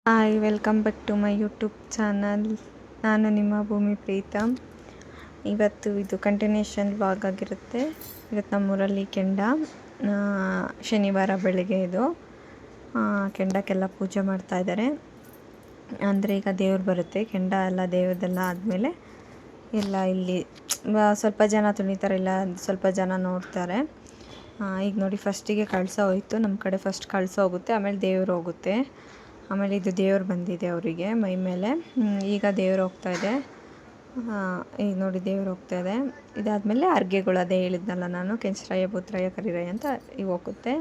Hi, welcome back to my YouTube channel. ನಾನು ನಿಮ್ಮ ಭೂಮಿ ಪ್ರೀತಮ್. ಇವತ್ತು ಇದು ಕಂಟಿನ್ಯೂಷನ್ ವ್ಲಾಗ್ ಆಗಿರುತ್ತೆ. ಇವತ್ತು ನಮ್ಮೂರಲ್ಲಿ ಕೆಂಡ ಶನಿವಾರ ಬೆಳಗ್ಗೆ ಇದು ಕೆಂಡಕ್ಕೆಲ್ಲ ಪೂಜೆ ಮಾಡ್ತಾ ಇದ್ದಾರೆ. ಅಂದರೆ ಈಗ ದೇವ್ರು ಬರುತ್ತೆ, ಕೆಂಡ ಎಲ್ಲ ದೇವ್ರದೆಲ್ಲ ಆದಮೇಲೆ ಎಲ್ಲ ಇಲ್ಲಿ ಸ್ವಲ್ಪ ಜನ ತುಣಿತಾರೆ, ಇಲ್ಲ ಸ್ವಲ್ಪ ಜನ ನೋಡ್ತಾರೆ. ಈಗ ನೋಡಿ, ಫಸ್ಟಿಗೆ ಕಳಸ ಹೋಯಿತು. ನಮ್ಮ ಕಡೆ ಫಸ್ಟ್ ಕಳಸ ಹೋಗುತ್ತೆ, ಆಮೇಲೆ ದೇವ್ರು ಹೋಗುತ್ತೆ. ಆಮೇಲೆ ಇದು ದೇವ್ರು ಬಂದಿದೆ ಅವರಿಗೆ ಮೈ ಮೇಲೆ. ಈಗ ದೇವ್ರು ಹೋಗ್ತಾಯಿದೆ. ಈಗ ನೋಡಿ, ದೇವ್ರು ಹೋಗ್ತಾಯಿದೆ. ಇದಾದಮೇಲೆ ಅರ್ಗೆಗಳು, ಅದೇ ಹೇಳಿದ್ನಲ್ಲ ನಾನು, ಕೆಂಚರಾಯ ಭೂತರಾಯ ಕರಿರಾಯ ಅಂತ ಇವು ಹೋಗುತ್ತೆ.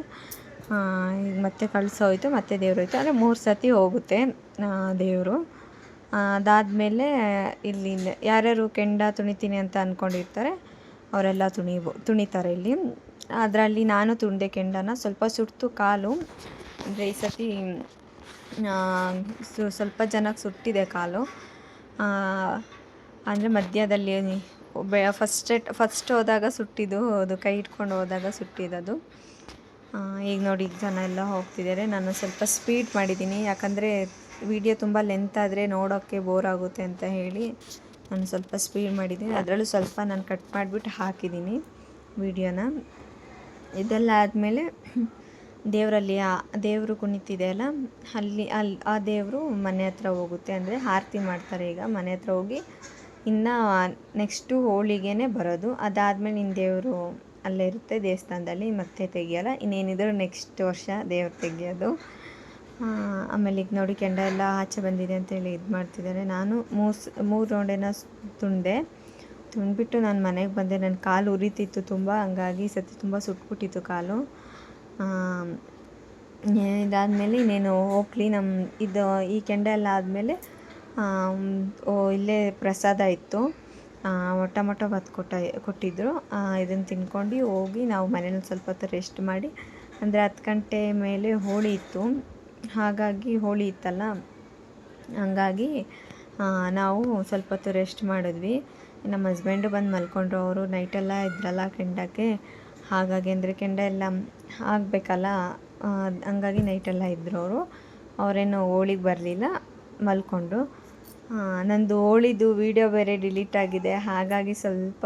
ಈಗ ಮತ್ತೆ ಕಳಸ ಹೋಯ್ತು, ಮತ್ತೆ ದೇವ್ರು ಹೋಯ್ತು. ಅಂದರೆ 3 ಸತಿ ಹೋಗುತ್ತೆ ದೇವರು. ಅದಾದಮೇಲೆ ಇಲ್ಲಿ ಯಾರ್ಯಾರು ಕೆಂಡ ತುಣಿತೀನಿ ಅಂತ ಅಂದ್ಕೊಂಡಿರ್ತಾರೆ ಅವರೆಲ್ಲ ತುಣಿತಾರೆ ಇಲ್ಲಿ. ಅದರಲ್ಲಿ ನಾನು ತುಣಿದೆ ಕೆಂಡನ. ಸ್ವಲ್ಪ ಸುಟ್ಟು ಕಾಲು. ಅಂದರೆ ಈ ಸತಿ ಸ್ವಲ್ಪ ಜನಕ್ಕೆ ಸುಟ್ಟಿದೆ ಕಾಲು. ಅಂದರೆ ಮಧ್ಯದಲ್ಲಿ ಫಸ್ಟ್ ಹೋದಾಗ ಸುಟ್ಟಿದ್ದು, ಅದು ಕೈ ಇಟ್ಕೊಂಡು ಹೋದಾಗ ಸುಟ್ಟಿದ್ದದು. ಈಗ ನೋಡಿ, ಜನ ಎಲ್ಲ ಹೋಗ್ತಿದ್ದಾರೆ. ನಾನು ಸ್ವಲ್ಪ ಸ್ಪೀಡ್ ಮಾಡಿದ್ದೀನಿ, ಯಾಕಂದರೆ ವಿಡಿಯೋ ತುಂಬ ಲೆಂತ್ ಆದರೆ ನೋಡೋಕ್ಕೆ ಬೋರ್ ಆಗುತ್ತೆ ಅಂತ ಹೇಳಿ ನಾನು ಸ್ವಲ್ಪ ಸ್ಪೀಡ್ ಮಾಡಿದ್ದೀನಿ. ಅದರಲ್ಲೂ ಸ್ವಲ್ಪ ನಾನು ಕಟ್ ಮಾಡಿಬಿಟ್ಟು ಹಾಕಿದ್ದೀನಿ ವಿಡಿಯೋನ. ಇದೆಲ್ಲ ಆದಮೇಲೆ ದೇವರಲ್ಲಿ ದೇವರು ಕುಣಿತಿದೆ ಅಲ್ಲ, ಆ ದೇವರು ಮನೆ ಹತ್ರ ಹೋಗುತ್ತೆ. ಅಂದರೆ ಆರತಿ ಮಾಡ್ತಾರೆ. ಈಗ ಮನೆ ಹತ್ರ ಹೋಗಿ ಇನ್ನು ನೆಕ್ಸ್ಟು ಹೋಳಿಗೆನೇ ಬರೋದು. ಅದಾದಮೇಲೆ ಇನ್ನು ದೇವರು ಅಲ್ಲೇ ಇರುತ್ತೆ ದೇವಸ್ಥಾನದಲ್ಲಿ, ಮತ್ತೆ ತೆಗಿಯೋಲ್ಲ. ಇನ್ನೇನಿದ್ರು ನೆಕ್ಸ್ಟ್ ವರ್ಷ ದೇವ್ರು ತೆಗಿಯೋದು. ಆಮೇಲೆ ಈಗ ನೋಡಿ, ಕೆಂಡ ಎಲ್ಲ ಆಚೆ ಬಂದಿದೆ ಅಂತೇಳಿ ಇದು ಮಾಡ್ತಿದ್ದಾರೆ. ನಾನು 3 ರೌಂಡೇನ ತುಂಬಿಟ್ಟು ನಾನು ಮನೆಗೆ ಬಂದೆ. ನನ್ನ ಕಾಲು ಉರಿತಿತ್ತು ತುಂಬ, ಹಂಗಾಗಿ ಸತಿ ತುಂಬ ಸುಟ್ಬಿಟ್ಟಿತ್ತು ಕಾಲು. ಇದಾದಮೇಲೆ ಇನ್ನೇನು ಹೋಗ್ಲಿ, ಈ ಕೆಂಡ ಎಲ್ಲ ಆದಮೇಲೆ ಇಲ್ಲೇ ಪ್ರಸಾದ ಇತ್ತು. ಟೊಮೊಟೊ ಭಾತ್ ಕೊಟ್ಟಿದ್ದರು. ಇದನ್ನು ತಿನ್ಕೊಂಡು ಹೋಗಿ ನಾವು ಮನೇಲಿ ಸ್ವಲ್ಪ ಹೊತ್ತು ರೆಸ್ಟ್ ಮಾಡಿ, ಅಂದರೆ 10 ಗಂಟೆ ಮೇಲೆ ಹೋಳಿ ಇತ್ತು. ಹಾಗಾಗಿ ಹೋಳಿ ಇತ್ತಲ್ಲ, ಹಂಗಾಗಿ ನಾವು ಸ್ವಲ್ಪ ಹೊತ್ತು ರೆಸ್ಟ್ ಮಾಡಿದ್ವಿ. ನಮ್ಮ ಹಸ್ಬೆಂಡು ಬಂದು ಮಲ್ಕೊಂಡ್ರು. ಅವರು ನೈಟೆಲ್ಲ ಇದ್ರಲ್ಲ ಕೆಂಡಕ್ಕೆ. ಹಾಗಾಗಿ ಅಂದರೆ ಕೆಂಡ ಎಲ್ಲ ಆಗಬೇಕಲ್ಲ, ಹಂಗಾಗಿ ನೈಟೆಲ್ಲ ಇದ್ದರು ಅವರು. ಅವರೇನು ಹೋಳಿಗೆ ಬರಲಿಲ್ಲ, ಮಲ್ಕೊಂಡ್ರು. ನಂದು ಹೋಳಿದು ವೀಡಿಯೋ ಬೇರೆ ಡಿಲೀಟ್ ಆಗಿದೆ. ಹಾಗಾಗಿ ಸ್ವಲ್ಪ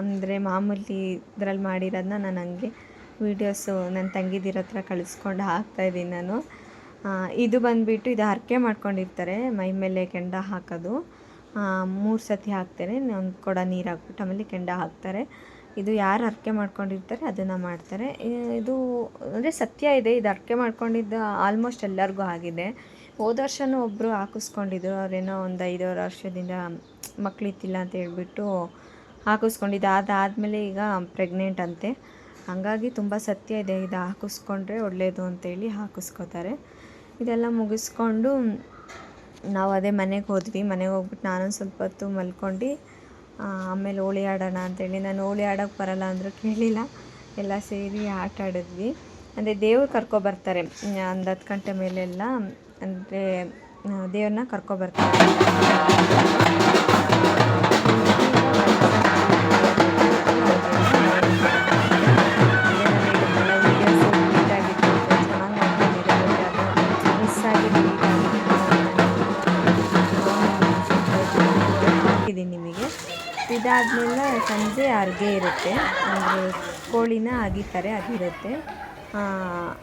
ಅಂದರೆ ಮಾಮೂಲಿ ಇದರಲ್ಲಿ ಮಾಡಿರೋದನ್ನ ನಾನು ಹಂಗೆ ವೀಡಿಯೋಸು ನನ್ನ ತಂಗಿದಿರ ಹತ್ರ ಕಳಿಸ್ಕೊಂಡು ಹಾಕ್ತಾಯಿದ್ದೀನಿ ನಾನು. ಇದು ಬಂದುಬಿಟ್ಟು, ಇದು ಹರಕೆ ಮಾಡ್ಕೊಂಡಿರ್ತಾರೆ, ಮೈ ಮೇಲೆ ಕೆಂಡ ಹಾಕೋದು. 3 ಸತಿ ಹಾಕ್ತಾರೆ. ಒಂದು ಕೊಡ ನೀರು ಹಾಕ್ಬಿಟ್ಟು ಆಮೇಲೆ ಕೆಂಡ ಹಾಕ್ತಾರೆ. ಇದು ಯಾರು ಹರಕೆ ಮಾಡ್ಕೊಂಡಿರ್ತಾರೆ ಅದನ್ನು ಮಾಡ್ತಾರೆ. ಇದು ಅಂದರೆ ಸತ್ಯ ಇದೆ. ಇದು ಹರಕೆ ಮಾಡ್ಕೊಂಡಿದ್ದು ಆಲ್ಮೋಸ್ಟ್ ಎಲ್ಲರಿಗೂ ಆಗಿದೆ. ಹೋದ ವರ್ಷವೂ ಒಬ್ಬರು ಹಾಕಿಸ್ಕೊಂಡಿದ್ರು. ಅವರೇನೋ ಒಂದು 5 ವರ್ಷದಿಂದ ಮಕ್ಕಳಿತ್ತಿಲ್ಲ ಅಂತ ಹೇಳ್ಬಿಟ್ಟು ಹಾಕಿಸ್ಕೊಂಡಿದ್ದು. ಅದಾದಮೇಲೆ ಈಗ ಪ್ರೆಗ್ನೆಂಟ್ ಅಂತೆ. ಹಾಗಾಗಿ ತುಂಬ ಸತ್ಯ ಇದೆ. ಇದು ಹಾಕಿಸ್ಕೊಂಡ್ರೆ ಒಳ್ಳೆಯದು ಅಂತೇಳಿ ಹಾಕಿಸ್ಕೋತಾರೆ. ಇದೆಲ್ಲ ಮುಗಿಸ್ಕೊಂಡು ನಾವು ಅದೇ ಮನೆಗೆ ಹೋದ್ವಿ. ಮನೆಗೆ ಹೋಗ್ಬಿಟ್ಟು ನಾನೊಂದು ಸ್ವಲ್ಪ ಹೊತ್ತು ಮಲ್ಕೊಂಡು ಆಮೇಲೆ ಹೋಳಿ ಆಡೋಣ ಅಂತೇಳಿ, ನಾನು ಹೋಳಿ ಆಡೋಕ್ಕೆ ಬರಲ್ಲ ಅಂದರೂ ಕೇಳಿಲ್ಲ, ಎಲ್ಲ ಸೇರಿ ಆಟ ಆಡಿದ್ವಿ. ಅಂದರೆ ದೇವ್ರು ಕರ್ಕೊಬರ್ತಾರೆ ಒಂದು 10 ಗಂಟೆ ಮೇಲೆಲ್ಲ. ಅಂದರೆ ದೇವ್ರನ್ನ ಕರ್ಕೊಬರ್ತಾರೆ. ನಿಮಗೆ ಇದಾದಮೇಲೆ ಸಂಜೆ ಅರ್ಗೆ ಇರುತ್ತೆ. ಅಂದರೆ ಕೋಳಿನ ಅಗಿತಾರೆ, ಅಗಿರುತ್ತೆ.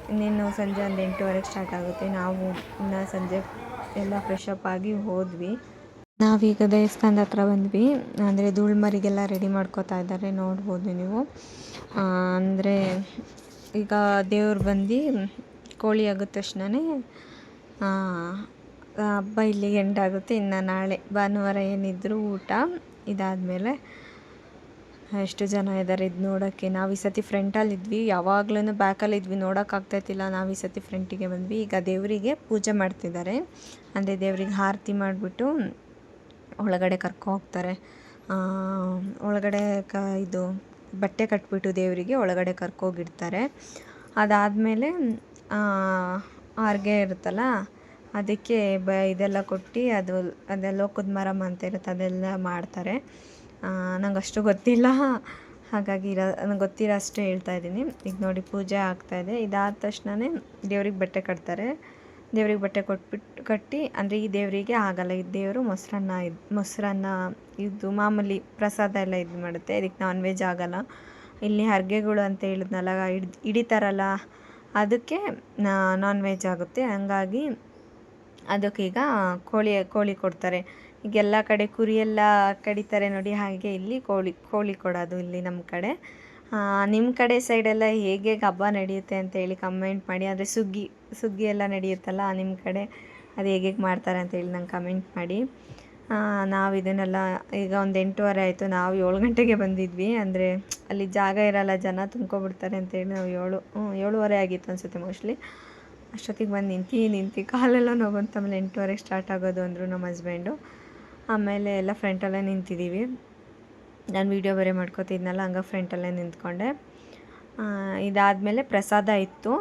ಇನ್ನೇನು ಸಂಜೆ ಒಂದು 8:30 ಸ್ಟಾರ್ಟ್ ಆಗುತ್ತೆ. ನಾವು ಇನ್ನು ಸಂಜೆ ಎಲ್ಲ ಫ್ರೆಶಪ್ ಆಗಿ ಹೋದ್ವಿ. ನಾವೀಗ ದೇವಸ್ಥಾನದ ಹತ್ರ ಬಂದ್ವಿ. ಅಂದರೆ ಧೂಳ್ಮರಿಗೆಲ್ಲ ರೆಡಿ ಮಾಡ್ಕೋತಾ ಇದ್ದಾರೆ, ನೋಡ್ಬೋದು ನೀವು. ಅಂದರೆ ಈಗ ದೇವ್ರು ಬಂದು ಕೋಳಿ ಆಗಿದ ತಕ್ಷಣವೇ ಹಬ್ಬ ಇಲ್ಲಿಗೆ ಎಂಡ್ ಆಗುತ್ತೆ. ಇನ್ನು ನಾಳೆ ಭಾನುವಾರ ಏನಿದ್ರು ಊಟ. ಇದಾದಮೇಲೆ ಎಷ್ಟು ಜನ ಇದ್ದಾರೆ ಇದು ನೋಡೋಕ್ಕೆ. ನಾವು ಈ ಸತಿ ಫ್ರಂಟಲ್ಲಿದ್ವಿ, ಯಾವಾಗಲೂ ಬ್ಯಾಕಲ್ಲಿದ್ವಿ, ನೋಡೋಕ್ಕಾಗ್ತಾಯಿತ್ತಿಲ್ಲ. ನಾವು ಈ ಸತಿ ಫ್ರಂಟಿಗೆ ಬಂದ್ವಿ. ಈಗ ದೇವರಿಗೆ ಪೂಜೆ ಮಾಡ್ತಿದ್ದಾರೆ. ಅಂದರೆ ದೇವ್ರಿಗೆ ಆರತಿ ಮಾಡಿಬಿಟ್ಟು ಒಳಗಡೆ ಕರ್ಕೊ ಹೋಗ್ತಾರೆ. ಒಳಗಡೆ ಇದು ಬಟ್ಟೆ ಕಟ್ಬಿಟ್ಟು ದೇವರಿಗೆ ಒಳಗಡೆ ಕರ್ಕೋಗಿಡ್ತಾರೆ. ಅದಾದಮೇಲೆ ಅರ್ಗೆ ಇರುತ್ತಲ್ಲ, ಅದಕ್ಕೆ ಇದೆಲ್ಲ ಕೊಟ್ಟು ಅದೆಲ್ಲ ಲೋಕದ ಮರಮ್ಮ ಅಂತ ಇರುತ್ತೆ, ಅದೆಲ್ಲ ಮಾಡ್ತಾರೆ. ನಂಗೆ ಅಷ್ಟು ಗೊತ್ತಿಲ್ಲ, ಹಾಗಾಗಿ ನಂಗೆ ಗೊತ್ತಿರೋ ಅಷ್ಟೇ ಹೇಳ್ತಾಯಿದ್ದೀನಿ. ಈಗ ನೋಡಿ, ಪೂಜೆ ಆಗ್ತಾಯಿದೆ. ಇದಾದ ತಕ್ಷಣವೇ ದೇವ್ರಿಗೆ ಬಟ್ಟೆ ಕಟ್ತಾರೆ. ದೇವ್ರಿಗೆ ಬಟ್ಟೆ ಕಟ್ಟಿ, ಅಂದರೆ ಈ ದೇವರಿಗೆ ಆಗಲ್ಲ, ಈ ದೇವರು ಮೊಸರನ್ನ ಇದು ಮಾಮೂಲಿ ಪ್ರಸಾದ ಎಲ್ಲ ಇದು ಮಾಡುತ್ತೆ, ಇದಕ್ಕೆ ನಾನ್ ವೆಜ್ ಆಗಲ್ಲ. ಇಲ್ಲಿ ಹರ್ಗೆಗಳು ಅಂತ ಹೇಳಿದ್ನಲ್ಲ, ಹಿಡಿತಾರಲ್ಲ, ಅದಕ್ಕೆ ನಾನ್ ವೆಜ್ ಆಗುತ್ತೆ. ಹಂಗಾಗಿ ಅದಕ್ಕೀಗ ಕೋಳಿ ಕೊಡ್ತಾರೆ. ಈಗ ಎಲ್ಲ ಕಡೆ ಕುರಿಯೆಲ್ಲ ಕಡಿತಾರೆ ನೋಡಿ, ಹಾಗೆ ಇಲ್ಲಿ ಕೋಳಿ ಕೊಡೋದು ಇಲ್ಲಿ ನಮ್ಮ ಕಡೆ. ನಿಮ್ಮ ಕಡೆ ಸೈಡೆಲ್ಲ ಹೇಗೆ ಹಬ್ಬ ನಡೆಯುತ್ತೆ ಅಂತೇಳಿ ಕಮೆಂಟ್ ಮಾಡಿ. ಅಂದರೆ ಸುಗ್ಗಿ ಎಲ್ಲ ನಡೆಯುತ್ತಲ್ಲ ನಿಮ್ಮ ಕಡೆ, ಅದು ಹೇಗೆ ಮಾಡ್ತಾರೆ ಅಂತೇಳಿ ನಂಗೆ ಕಮೆಂಟ್ ಮಾಡಿ. ನಾವು ಇದನ್ನೆಲ್ಲ ಈಗ ಒಂದು 8:15 ಆಯಿತು, ನಾವು 7 ಗಂಟೆಗೆ ಬಂದಿದ್ವಿ. ಅಂದರೆ ಅಲ್ಲಿ ಜಾಗ ಇರಲ್ಲ, ಜನ ತುಂಬ್ಕೊಬಿಡ್ತಾರೆ ಅಂತೇಳಿ ನಾವು 7:30 ಆಗಿತ್ತು ಅನಿಸುತ್ತೆ ಮೋಸ್ಟ್ಲಿ. ಅಷ್ಟೊತ್ತಿಗೆ ಬಂದು ನಿಂತು ಕಾಲೆಲ್ಲ ನೋವು ಬಂತು. ಆಮೇಲೆ 8:30 ಸ್ಟಾರ್ಟ್ ಆಗೋದು ಅಂದರು ನಮ್ಮ ಹಸ್ಬೆಂಡು. ಆಮೇಲೆ ಎಲ್ಲ ಫ್ರಂಟಲ್ಲೇ ನಿಂತಿದ್ದೀವಿ. ನಾನು ವೀಡಿಯೋ ಬೇರೆ ಮಾಡ್ಕೋತಿದ್ನಲ್ಲ, ಹಂಗೆ ಫ್ರಂಟಲ್ಲೇ ನಿಂತ್ಕೊಂಡೆ. ಇದಾದಮೇಲೆ ಪ್ರಸಾದ ಇತ್ತು,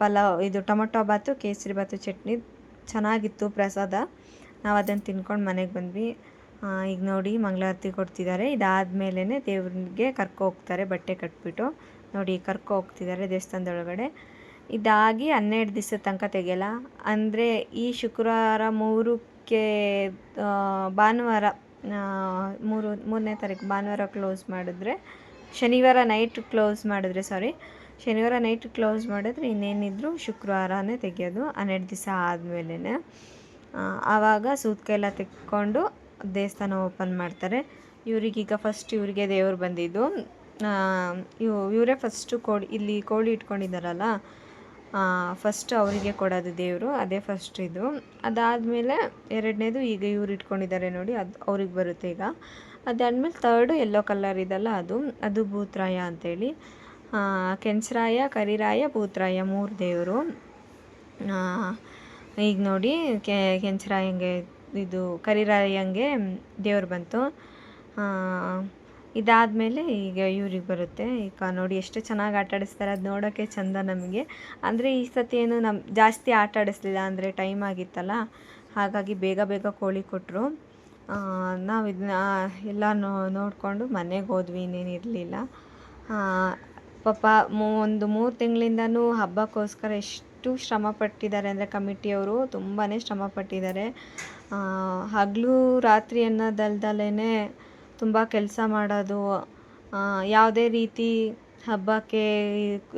ಪಲಾವ್, ಇದು ಟೊಮೊಟೊ ಬಾತು, ಕೇಸರಿ ಬಾತು, ಚಟ್ನಿ ಚೆನ್ನಾಗಿತ್ತು ಪ್ರಸಾದ. ನಾವು ಅದನ್ನು ತಿನ್ಕೊಂಡು ಮನೆಗೆ ಬಂದ್ವಿ. ಈಗ ನೋಡಿ ಮಂಗಳಾರತಿ ಕೊಡ್ತಿದ್ದಾರೆ. ಇದಾದಮೇಲೆ ದೇವ್ರಿಗೆ ಕರ್ಕೊ ಹೋಗ್ತಾರೆ, ಬಟ್ಟೆ ಕಟ್ಬಿಟ್ಟು ನೋಡಿ ಕರ್ಕೊ ಹೋಗ್ತಿದ್ದಾರೆ ದೇವಸ್ಥಾನದೊಳಗಡೆ. ಇದಾಗಿ 12 ದಿವಸದ ತನಕ ತೆಗೆಯಲ್ಲ. ಅಂದರೆ ಈ ಶುಕ್ರವಾರ 3ಕ್ಕೆ ಭಾನುವಾರ 3ನೇ ತಾರೀಕು ಭಾನುವಾರ ಕ್ಲೋಸ್ ಮಾಡಿದ್ರೆ, ಶನಿವಾರ ನೈಟ್ ಕ್ಲೋಸ್ ಮಾಡಿದ್ರೆ ಇನ್ನೇನಿದ್ರು ಶುಕ್ರವಾರನೇ ತೆಗೆಯೋದು. 12 ದಿವಸ ಆದಮೇಲೆ ಆವಾಗ ಸೂತ್ಕ ಎಲ್ಲ ತೆಕ್ಕೊಂಡು ದೇವಸ್ಥಾನ ಓಪನ್ ಮಾಡ್ತಾರೆ. ಇವರಿಗೀಗ ಫಸ್ಟ್ ಇವರಿಗೆ ದೇವರು ಬಂದಿದ್ದು, ಇವರೇ ಫಸ್ಟು ಇಲ್ಲಿ ಕೋಳಿ ಇಟ್ಕೊಂಡಿದ್ದಾರಲ್ಲ, ಫಸ್ಟ್ ಅವರಿಗೆ ಕೊಡೋದು ದೇವರು, ಅದೇ ಫಸ್ಟ್ ಇದು. ಅದಾದಮೇಲೆ 2ನೇದು ಈಗ ಇವ್ರು ಇಟ್ಕೊಂಡಿದ್ದಾರೆ ನೋಡಿ, ಅದು ಅವ್ರಿಗೆ ಬರುತ್ತೆ ಈಗ. ಅದಾದಮೇಲೆ 3rd ಯೆಲ್ಲೋ ಕಲರ್ ಇದಲ್ಲ, ಅದು ಭೂತರಾಯ ಅಂತೇಳಿ. ಕೆಂಚರಾಯ, ಕರಿರಾಯ, ಭೂತರಾಯ 3 ದೇವರು. ಈಗ ನೋಡಿ ಕೆಂಚರಾಯಂಗೆ ಇದು ಕರಿರಾಯಂಗೆ ದೇವ್ರು ಬಂತು. ಇದಾದಮೇಲೆ ಈಗ ಇವ್ರಿಗೆ ಬರುತ್ತೆ. ಈಗ ನೋಡಿ ಎಷ್ಟು ಚೆನ್ನಾಗಿ ಆಟ ಆಡಿಸ್ತಾರೆ, ಅದು ನೋಡೋಕ್ಕೆ ಚೆಂದ ನಮಗೆ. ಅಂದರೆ ಈ ಸತಿ ಏನು ಜಾಸ್ತಿ ಆಟ ಆಡಿಸ್ಲಿಲ್ಲ, ಅಂದರೆ ಟೈಮ್ ಆಗಿತ್ತಲ್ಲ, ಹಾಗಾಗಿ ಬೇಗ ಕೋಳಿ ಕೊಟ್ಟರು. ನಾವು ಇದನ್ನ ಎಲ್ಲ ನೋಡಿಕೊಂಡು ಮನೆಗೆ ಹೋದ್ವಿ, ಇನ್ನೇನಿರಲಿಲ್ಲ. ಪಾಪ ಒಂದು 3 ತಿಂಗಳಿಂದನೂ ಹಬ್ಬಕ್ಕೋಸ್ಕರ ಎಷ್ಟು ಶ್ರಮ ಪಟ್ಟಿದ್ದಾರೆ ಅಂದರೆ ಕಮಿಟಿಯವರು ತುಂಬಾ ಶ್ರಮ ಪಟ್ಟಿದ್ದಾರೆ. ಹಗಲು ರಾತ್ರಿ ಅನ್ನೋದಲ್ದಲೇ ತುಂಬ ಕೆಲಸ ಮಾಡೋದು, ಯಾವುದೇ ರೀತಿ ಹಬ್ಬಕ್ಕೆ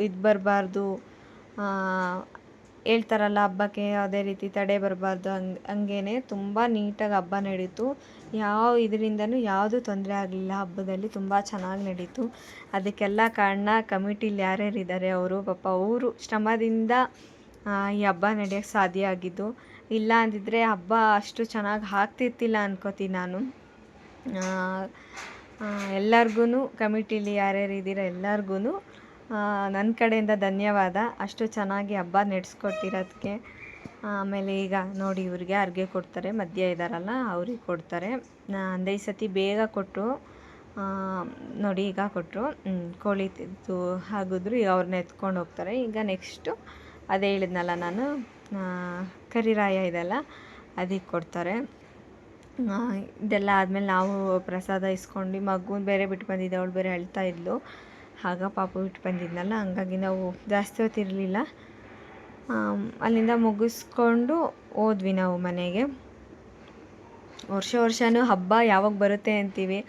ಇದು ಬರಬಾರ್ದು, ಹೇಳ್ತಾರಲ್ಲ ಹಬ್ಬಕ್ಕೆ ಯಾವುದೇ ರೀತಿ ತಡೆ ಬರಬಾರ್ದು, ಹಂಗೇ ತುಂಬ ನೀಟಾಗಿ ಹಬ್ಬ ನಡೀತು. ಯಾವ ಇದರಿಂದನೂ ಯಾವುದು ತೊಂದರೆ ಆಗಲಿಲ್ಲ. ಹಬ್ಬದಲ್ಲಿ ತುಂಬ ಚೆನ್ನಾಗಿ ನಡೀತು. ಅದಕ್ಕೆಲ್ಲ ಕಾರಣ ಕಮಿಟಿಲಿ ಯಾರ್ಯಾರಿದ್ದಾರೆ ಅವರು, ಪಾಪ ಅವರು ಶ್ರಮದಿಂದ ಈ ಹಬ್ಬ ನಡೆಯೋಕ್ಕೆ ಸಾಧ್ಯ ಆಗಿದ್ದು. ಇಲ್ಲ ಅಂದಿದ್ರೆ ಹಬ್ಬ ಅಷ್ಟು ಚೆನ್ನಾಗಿ ಆಗ್ತಿರ್ತಿಲ್ಲ ಅನ್ಕೋತೀನಿ ನಾನು. ಎಲ್ಲರಿಗೂ ಕಮಿಟಿಲಿ ಯಾರ್ಯಾರು ಇದ್ದೀರ ಎಲ್ಲರಿಗೂ ನನ್ನ ಕಡೆಯಿಂದ ಧನ್ಯವಾದ, ಅಷ್ಟು ಚೆನ್ನಾಗಿ ಹಬ್ಬ ನಡೆಸ್ಕೊಟ್ಟಿರೋದಕ್ಕೆ. ಆಮೇಲೆ ಈಗ ನೋಡಿ ಇವ್ರಿಗೆ ಅರ್ಗೆ ಕೊಡ್ತಾರೆ, ಮಧ್ಯ ಇದ್ದಾರಲ್ಲ ಅವ್ರಿಗೆ ಕೊಡ್ತಾರೆ. ಅಂದರೆ ಈ ಸತಿ ಬೇಗ ಕೊಟ್ಟರು ನೋಡಿ, ಈಗ ಕೊಟ್ಟರು ಕೋಳಿ ತಿಂದು ಹಾಗಿದ್ರು ಈಗ ಅವ್ರನ್ನ ಎತ್ಕೊಂಡು ಹೋಗ್ತಾರೆ. ಈಗ ನೆಕ್ಸ್ಟು ಅದೇ ಹೇಳಿದ್ನಲ್ಲ ನಾನು, ಕರಿರಾಯ ಇದೆಲ್ಲ ಅದಕ್ಕೆ ಕೊಡ್ತಾರೆ. ಇದೆಲ್ಲ ಆದಮೇಲೆ ನಾವು ಪ್ರಸಾದ ಇಸ್ಕೊಂಡು ಮಗುನ ಬೇರೆ ಬಿಟ್ಟು ಬಂದಿದ್ದೆ, ಅವಳು ಬೇರೆ ಅಳ್ತಾ ಇದ್ಲು, ಆಗ ಪಾಪು ಬಿಟ್ಟು ಬಂದಿದ್ನಲ್ಲ, ಹಂಗಾಗಿ ನಾವು ಜಾಸ್ತಿ ಹೊತ್ತಿರಲಿಲ್ಲ. ಅಲ್ಲಿಂದ ಮುಗಿಸ್ಕೊಂಡು ಹೋದ್ವಿ ನಾವು ಮನೆಗೆ. ವರ್ಷವೂ ಹಬ್ಬ ಯಾವಾಗ ಬರುತ್ತೆ ಅಂತೀವಿ,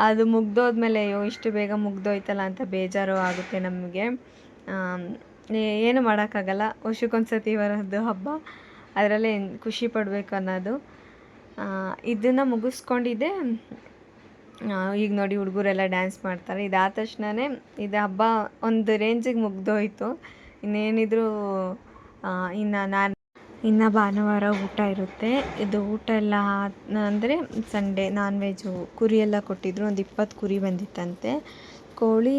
ಅದು ಮುಗ್ದೋದ್ಮೇಲೆ ಅಯ್ಯೋ ಇಷ್ಟು ಬೇಗ ಮುಗ್ದೋಯ್ತಲ್ಲ ಅಂತ ಬೇಜಾರು ಆಗುತ್ತೆ ನಮಗೆ. ಏನು ಮಾಡೋಕ್ಕಾಗಲ್ಲ, ವರ್ಷಕ್ಕೊಂದ್ಸತಿ ಬರೋದು ಹಬ್ಬ, ಅದರಲ್ಲೇ ಖುಷಿ ಪಡಬೇಕು ಅನ್ನೋದು. ಇದನ್ನು ಮುಗಿಸ್ಕೊಂಡಿದ್ದೆ. ಈಗ ನೋಡಿ ಹುಡುಗರೆಲ್ಲ ಡ್ಯಾನ್ಸ್ ಮಾಡ್ತಾರೆ. ಇದಾದ ತಕ್ಷಣವೇ ಇದು ಹಬ್ಬ ಒಂದು ರೇಂಜಿಗೆ ಮುಗ್ದೋಯ್ತು. ಇನ್ನೇನಿದ್ರು ಇನ್ನು ಭಾನುವಾರ ಊಟ ಇರುತ್ತೆ. ಇದು ಊಟ ಎಲ್ಲ ಅಂದರೆ ಸಂಡೇ ನಾನ್ ವೆಜ್ಜು ಕುರಿ ಎಲ್ಲ ಕೊಟ್ಟಿದ್ದರು. ಒಂದು 20 ಕುರಿ ಬಂದಿತ್ತಂತೆ. ಕೋಳಿ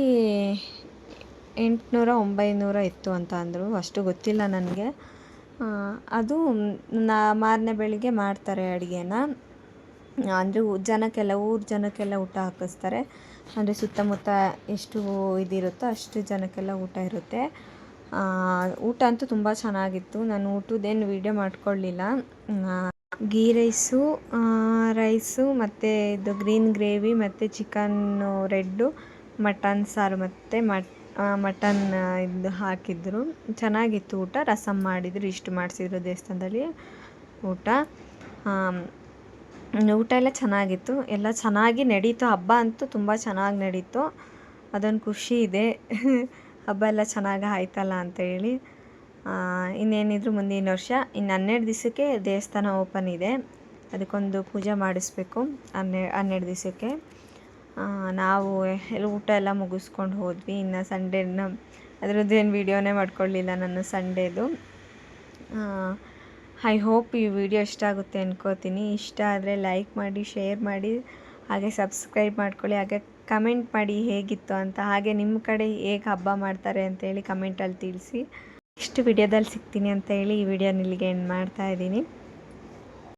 800-900 ಇತ್ತು ಅಂತ ಅಂದರು, ಅಷ್ಟು ಗೊತ್ತಿಲ್ಲ ನನಗೆ. ಅದು ಮಾರನೇ ಬೆಳಿಗ್ಗೆ ಮಾಡ್ತಾರೆ ಅಡುಗೆನ. ಅಂದರೆ ಊರ ಜನಕ್ಕೆಲ್ಲ ಊಟ ಹಾಕಿಸ್ತಾರೆ. ಅಂದರೆ ಸುತ್ತಮುತ್ತ ಎಷ್ಟು ಇದಿರುತ್ತೋ ಅಷ್ಟು ಜನಕ್ಕೆಲ್ಲ ಊಟ ಇರುತ್ತೆ. ಊಟ ಅಂತೂ ತುಂಬ ಚೆನ್ನಾಗಿತ್ತು. ನಾನು ಊಟದ್ದೇನು ವೀಡಿಯೋ ಮಾಡ್ಕೊಳ್ಳಿಲ್ಲ. ಗೀ ರೈಸು ಮತ್ತು ಇದು ಗ್ರೀನ್ ಗ್ರೇವಿ ಮತ್ತು ಚಿಕನ್ನು ರೆಡ್ಡು, ಮಟನ್ ಸಾರು ಮತ್ತು ಮಟನ್ ಇದು ಹಾಕಿದ್ರು. ಚೆನ್ನಾಗಿತ್ತು ಊಟ. ರಸಮ್ ಮಾಡಿದ್ರು. ಇಷ್ಟು ಮಾಡಿಸಿದ್ರು ದೇವಸ್ಥಾನದಲ್ಲಿ ಊಟ. ಊಟ ಎಲ್ಲ ಚೆನ್ನಾಗಿತ್ತು. ಎಲ್ಲ ಚೆನ್ನಾಗಿ ನಡೀತು. ಹಬ್ಬ ಅಂತೂ ತುಂಬ ಚೆನ್ನಾಗಿ ನಡೀತು. ಅದೊಂದು ಖುಷಿ ಇದೆ. ಹಬ್ಬ ಎಲ್ಲ ಚೆನ್ನಾಗಿ ಆಯ್ತಲ್ಲ ಅಂತೇಳಿ. ಇನ್ನೇನಿದ್ರು ಮುಂದಿನ ವರ್ಷ ಇನ್ನು 12 ದಿವಸಕ್ಕೆ ದೇವಸ್ಥಾನ ಓಪನ್ ಇದೆ. ಅದಕ್ಕೊಂದು ಪೂಜೆ ಮಾಡಿಸ್ಬೇಕು 12 ದಿವಸಕ್ಕೆ. ನಾವು ಎಲ್ಲ ಊಟ ಎಲ್ಲ ಮುಗಿಸ್ಕೊಂಡು ಹೋದ್ವಿ. ಇನ್ನು ಸಂಡೇನ ಅದರದ್ದೇನು ವೀಡಿಯೋನೇ ಮಾಡ್ಕೊಳ್ಳಿಲ್ಲ ನಾನು ಸಂಡೇದು. ಐ ಹೋಪ್ ಈ ವಿಡಿಯೋ ಇಷ್ಟ ಆಗುತ್ತೆ ಅನ್ಕೋತೀನಿ. ಇಷ್ಟ ಆದರೆ ಲೈಕ್ ಮಾಡಿ, ಶೇರ್ ಮಾಡಿ, ಹಾಗೆ ಸಬ್ಸ್ಕ್ರೈಬ್ ಮಾಡ್ಕೊಳ್ಳಿ. ಹಾಗೆ ಕಮೆಂಟ್ ಮಾಡಿ ಹೇಗಿತ್ತು ಅಂತ. ಹಾಗೆ ನಿಮ್ಮ ಕಡೆ ಹೇಗೆ ಹಬ್ಬ ಮಾಡ್ತಾರೆ ಅಂತೇಳಿ ಕಮೆಂಟಲ್ಲಿ ತಿಳಿಸಿ. ನೆಕ್ಸ್ಟ್ ವಿಡಿಯೋದಲ್ಲಿ ಸಿಗ್ತೀನಿ ಅಂತ ಹೇಳಿ ಈ ವಿಡಿಯೋನ ಇಲ್ಲಿಗೆ ಎಂಡ್ ಮಾಡ್ತಾಯಿದ್ದೀನಿ.